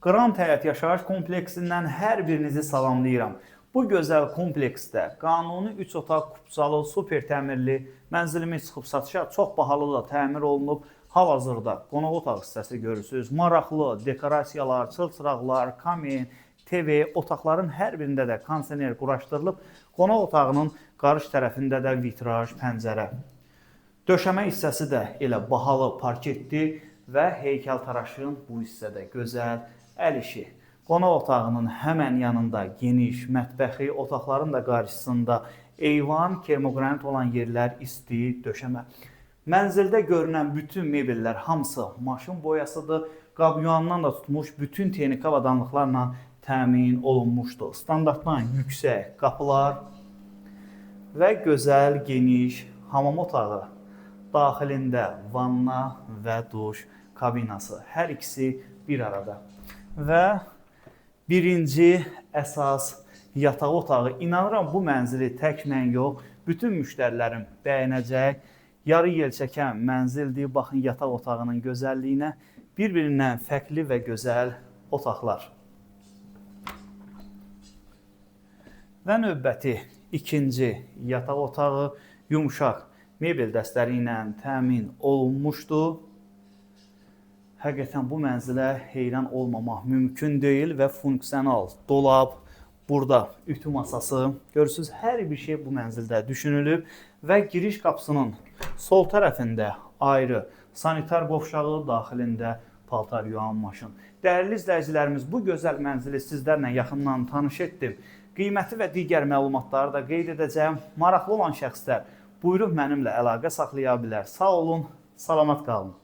Qrant Həyat Yaşayış kompleksindən hər birinizi salamlayıram. Bu gözəl kompleksdə qanuni 3 otaq kupçalı, super təmirli mənzilimiz çıxıb satışa çox bahalı da təmir olunub. Hal-hazırda qonaq otaq hissəsi görürsünüz. Maraqlı dekorasiyalar, çılçıraqlar, kamin, TV, otaqların hər birində də kondisioner quraşdırılıb. Qonaq otağının qarşı tərəfində də vitraj, pəncərə. Döşəmə hissəsi də elə bahalı parketli və heykəltaraşın bu hissədə gözəl əl işi. Qonaq otağının həmən yanında geniş mətbəxi, otaqların da qarşısında eyvan, kermoqranit olan yerlər, isti döşəmə. Mənzildə görünən bütün mebellər hamısı maşın boyasıdır. Qab-yuyandan da tutmuş bütün texniki avadanlıqlarla təmin olunmuşdur. Standartdan yüksək qapılar və gözəl, geniş hamam otağı. Daxilində vanna və duş kabinası. Hər ikisi bir arada. Və birinci əsas yataq otağı. İnanıram bu mənzili tək mən yox, bütün müştərilərim bəyənəcək. Yarı yelçəkən mənzildir. Baxın yataq otağının gözəlliyinə. Bir-birindən fərqli və gözəl otaqlar. Və növbəti ikinci yataq otağı yumşaq mebel dəstləri ilə təmin olunmuşdur. Həqiqətən bu mənzilə heyran olmamaq mümkün deyil və funksional dolab, burada ütü masası, görürsünüz hər bir şey bu mənzildə düşünülüb və giriş qapısının sol tərəfində ayrı sanitar qovşağı, daxilində paltar yuyan maşın. Dəyərli izləyicilərimiz, bu gözəl mənzili sizlərlə yaxından tanış etdim. Qiyməti və digər məlumatları da qeyd edəcəyim. Maraqlı olan şəxslər buyurub mənimlə əlaqə saxlaya bilər. Sağ olun, salamat qalın.